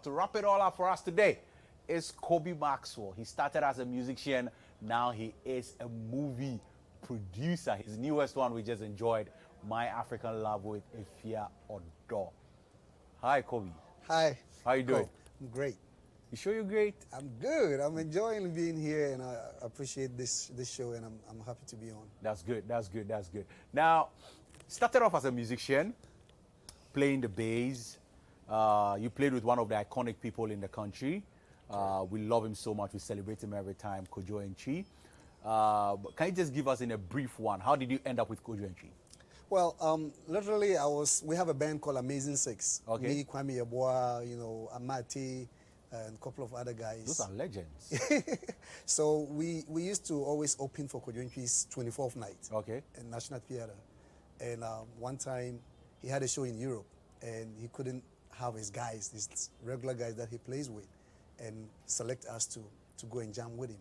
to wrap it all up for us today is Kobby Maxwell. He started as a musician. Now he is a movie producer. His newest one we just enjoyed, My African Love with Efia Odo. Hi, Kobby. Hi. How you doing? I'm great. You sure you're great? I'm good. I'm enjoying being here, and I appreciate this show, and I'm happy to be on. That's good. That's good. That's good. Now, started off as a musician, playing the bass. You played with one of the iconic people in the country. We love him so much. We celebrate him every time, Kojo and Chi. But can you just give us in a brief one, how did you end up with Kojo and Chi? Well, literally, we have a band called Amazing Six. Okay. Me, Kwame Yeboah, Amati, and a couple of other guys. Those are legends. So we used to always open for Kojo and Chi's 24th night. Okay. In National Theatre. And one time, he had a show in Europe, and he couldn't have his guys, these regular guys that he plays with, and select us to go and jam with him.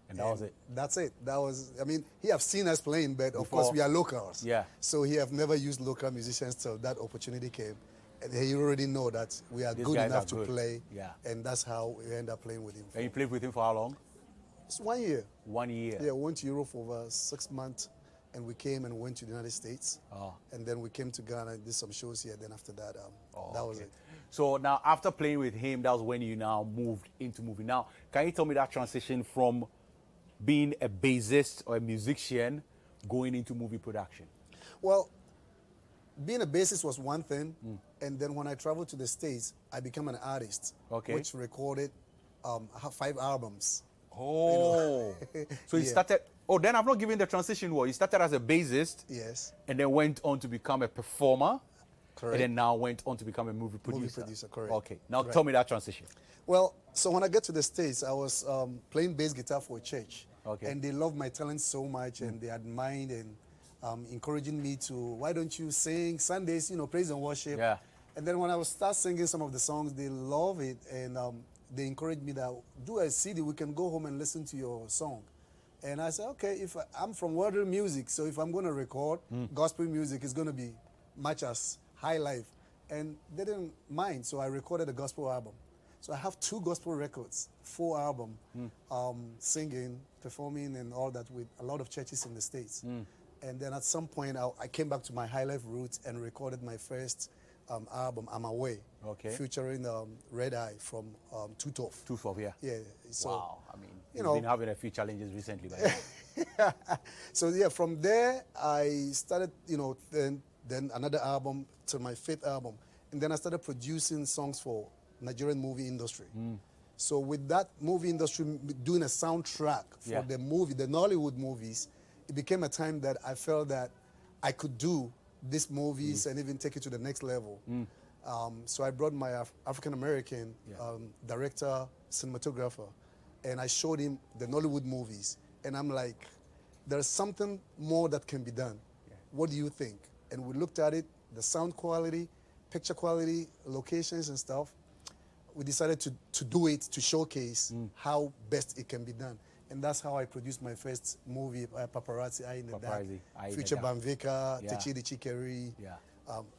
And that was it? That's it. That was, I mean, he have seen us playing, but of course we are locals. Yeah. So he have never used local musicians till that opportunity came. And he already know that we are good enough to play. Yeah. And that's how we end up playing with him. And you played with him for how long? It's 1 year. 1 year? Yeah, we went to Europe for over 6 months, and we came and went to the United States. Oh. And then we came to Ghana and did some shows here. Then after that, that was it. So now after playing with him, that was when you now moved into movie. Now, can you tell me that transition from being a bassist or a musician going into movie production? Well, being a bassist was one thing, and then when I traveled to the States, I became an artist, which recorded 5 albums. Oh, so you started, then I've not given the transition word. You started as a bassist, yes, and then went on to become a performer, correct, and then now went on to become a movie producer. Movie producer, correct. Okay, now tell me that transition. Well, so when I get to the States, I was playing bass guitar for a church, and they loved my talent so much, and they admired and encouraging me to, why don't you sing Sundays, praise and worship. Yeah. And then when I was start singing some of the songs, they love it, and they encouraged me that do a CD, we can go home and listen to your song. And I said, okay, if I'm from world music, so if I'm going to record gospel music, it's going to be much as high life. And they didn't mind, so I recorded a gospel album. So I have 2 gospel records, 4 albums, singing, performing, and all that with a lot of churches in the States. And then at some point, I came back to my high life roots and recorded my first album, I'm Away, featuring Red Eye from Too Tough. Too Tough, yeah. Yeah. So, wow, I mean, you've been having a few challenges recently. So yeah, from there, I started, then another album to my 5th album. And then I started producing songs for Nigerian movie industry. So with that movie industry doing a soundtrack for the movie, the Nollywood movies, it became a time that I felt that I could do these movies and even take it to the next level. So I brought my African-American director, cinematographer, and I showed him the Nollywood movies. And I'm like, there's something more that can be done. What do you think? And we looked at it, the sound quality, picture quality, locations and stuff. We decided to do it, to showcase how best it can be done. And that's how I produced my first movie, Paparazzi, Eye in the Dark, Future Bamvika, Techidi Chikeri,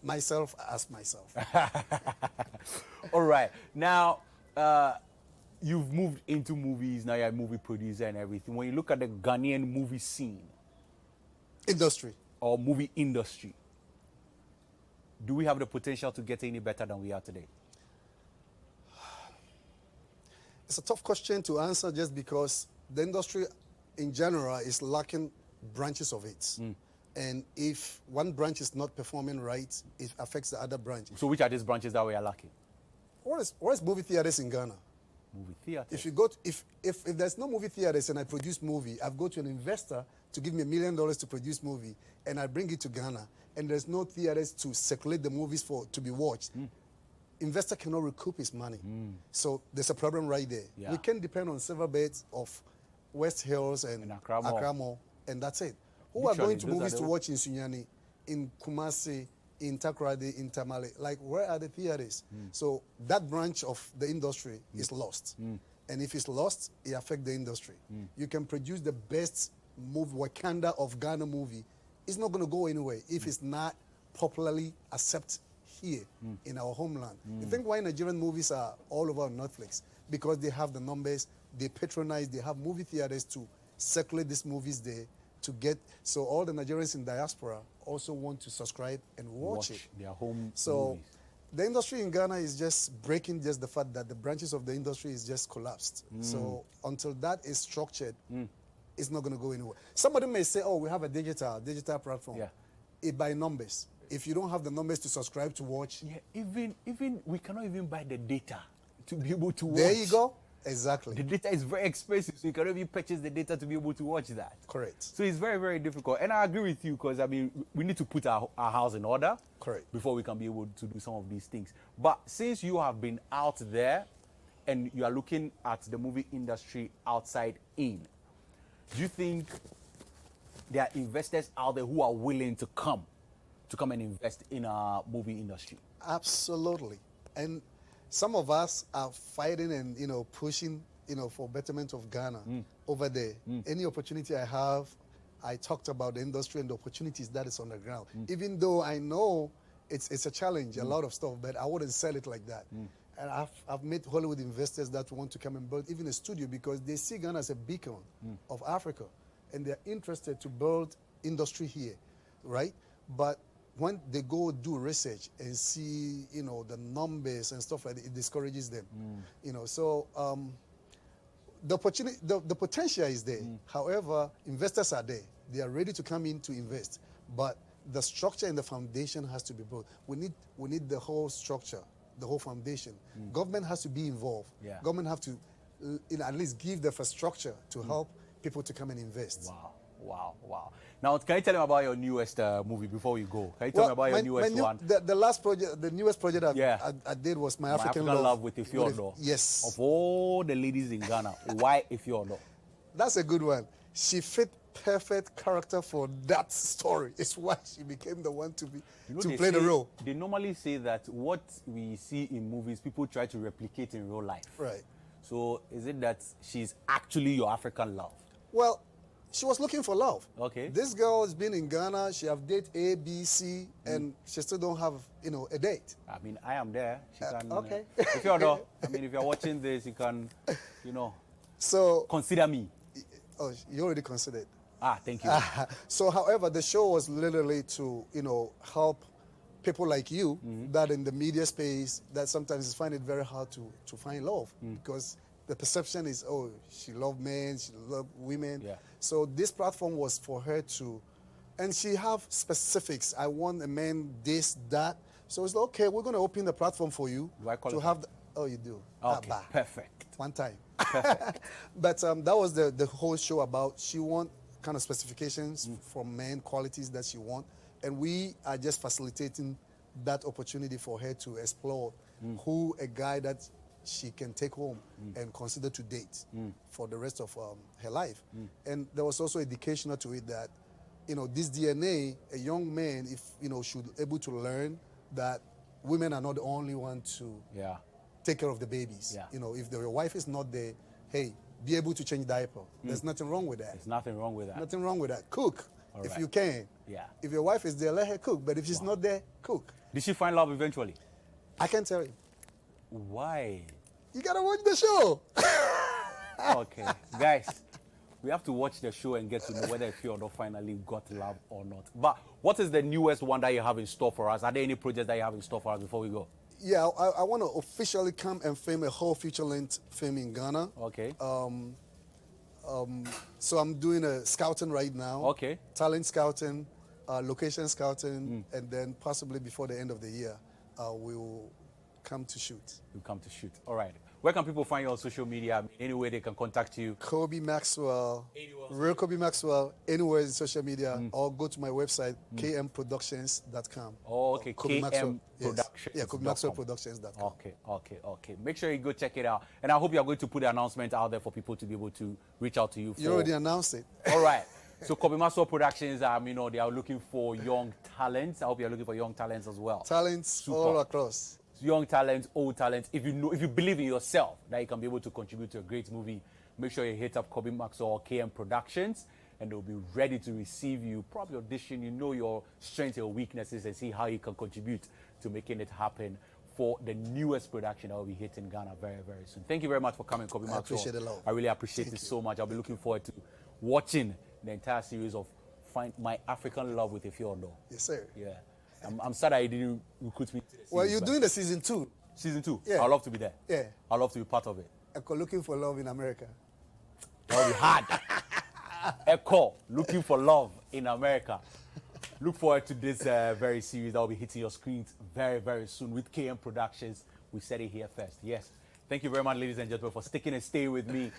myself as myself. All right. Now, you've moved into movies, now you're a movie producer and everything. When you look at the Ghanaian movie scene, industry, or movie industry, do we have the potential to get any better than we are today? It's a tough question to answer just because the industry in general is lacking branches of it. And if one branch is not performing right, it affects the other branch. So which are these branches that we are lacking? Where's movie theaters in Ghana? Movie theaters? If you go to, if there's no movie theaters and I produce movie, I've go to an investor to give me $1 million to produce movie, and I bring it to Ghana, and there's no theaters to circulate the movies to be watched. Investor cannot recoup his money. So there's a problem right there. Yeah. We can depend on several beds of West Hills and Accra Mall, and that's it. Who are going to movies to watch in Sunyani, in Kumasi, in Takoradi, in Tamale? Like, where are the theaters? So that branch of the industry is lost. And if it's lost, it affects the industry. You can produce the best movie, Wakanda of Ghana movie. It's not going to go anywhere if it's not popularly accepted here in our homeland. You think why Nigerian movies are all over on Netflix? Because they have the numbers, they patronize, they have movie theaters to circulate these movies there to get, so all the Nigerians in diaspora also want to subscribe and watch it. Their home So movies. the industry in Ghana is just breaking just the fact that the branches of the industry is just collapsed. So until that is structured, it's not going to go anywhere. Somebody may say, oh, we have a digital platform. Yeah. It by numbers. If you don't have the numbers to subscribe to watch, Yeah, even we cannot even buy the data to be able to watch. there you go. Exactly. The data is very expensive, so you cannot even purchase the data to be able to watch that. Correct. So it's very, very difficult. And I agree with you because, I mean, we need to put our house in order. Correct. Before we can be able to do some of these things. But since you have been out there and you are looking at the movie industry outside in, do you think there are investors out there who are willing to come and invest in our movie industry? Absolutely. And some of us are fighting and, pushing, for betterment of Ghana over there. Any opportunity I have, I talked about the industry and the opportunities that is on the ground. Even though I know it's a challenge, a lot of stuff, but I wouldn't sell it like that. And I've met Hollywood investors that want to come and build even a studio because they see Ghana as a beacon of Africa. And they're interested to build industry here, right? But when they go do research and see, the numbers and stuff like that, it discourages them. So the opportunity, the potential is there. However, investors are there. They are ready to come in to invest. But the structure and the foundation has to be built. We need the whole structure, the whole foundation. Government has to be involved. Yeah. Government have to at least give the infrastructure to help people to come and invest. Wow. Now, can you tell me about your newest movie before we go? Can you tell me about your newest one? The last project, the newest project I did was My African Love with Ifeoluwa. Yes. Of all the ladies in Ghana, why Ifeoluwa? That's a good one. She fit perfect character for that story. It's why she became the one to play the role. They normally say that what we see in movies, people try to replicate in real life. Right. So is it that she's actually your African love? Well, she was looking for love. Okay. This girl has been in Ghana. She have dated A, B, C, and she still don't have, a date. I mean, I am there. She can. Okay. If you're not, I mean, if you're watching this, you can, So. consider me. Oh, you already considered. Thank you. So, however, the show was literally to, help people like you that in the media space that sometimes find it very hard to find love because the perception is, oh, she loved men, she loved women. Yeah. So this platform was for her to, and she have specifics. I want a man, this, that. So it's like, okay, we're going to open the platform for you Do I call to it? have. Oh, you do. Okay, Bah. perfect. One time. But that was the whole show about. She want kind of specifications from men, qualities that she want, and we are just facilitating that opportunity for her to explore who a guy that she can take home and consider to date for the rest of her life. And there was also educational to it that, this DNA, a young man, if, should able to learn that women are not the only one to take care of the babies. Yeah. If your wife is not there, hey, be able to change diaper. There's nothing wrong with that. There's nothing wrong with that. Nothing wrong with that. Cook, if right. you can. Yeah. If your wife is there, let her cook. But if she's not there, cook. Did she find love eventually? I can tell you. Why? You gotta watch the show. Okay, guys, we have to watch the show and get to know whether Ifeoluwa finally got love or not. But what is the newest one that you have in store for us? Are there any projects that you have in store for us before we go? Yeah, I want to officially come and film a whole feature-length film in Ghana. Okay. So I'm doing a scouting right now. Okay. Talent scouting, location scouting, and then possibly before the end of the year, we'll come to shoot. You come to shoot. All right. Where can people find you on social media? I mean, any way they can contact you? Kobby Maxwell, Anywhere. real Kobby Maxwell, anywhere in social media, or go to my website, kmproductions.com. Oh, okay. Kobby Maxwell, KM yes. Productions. Yeah, KobbyMaxwellProductions.com. Okay. Make sure you go check it out. And I hope you are going to put the announcement out there for people to be able to reach out to you. You already announced it. All right. So Kobby Maxwell Productions, they are looking for young talents. I hope you're looking for young talents as well. Talents Super. all across. Young talents, old talents. If you believe in yourself that you can be able to contribute to a great movie, make sure you hit up Kobby Maxwell or KM Productions, and they'll be ready to receive you. Probably audition, your strengths, your weaknesses, and see how you can contribute to making it happen for the newest production that will be hitting Ghana very, very soon. Thank you very much for coming, Kobby Maxwell. I appreciate the love. I really appreciate it so much. I'll be looking forward to watching the entire series of Find My African Love with Ifeondo. Yes, sir. Yeah. I'm sad that you didn't recruit me to the series. Well, you're doing the season 2. Season 2? Yeah. I'd love to be there. Yeah. I'd love to be part of it. Echo Looking for Love in America. That will be hard. Echo, Looking for Love in America. Look forward to this very series that will be hitting your screens very, very soon with KM Productions. We said it here first. Yes. Thank you very much, ladies and gentlemen, for sticking and staying with me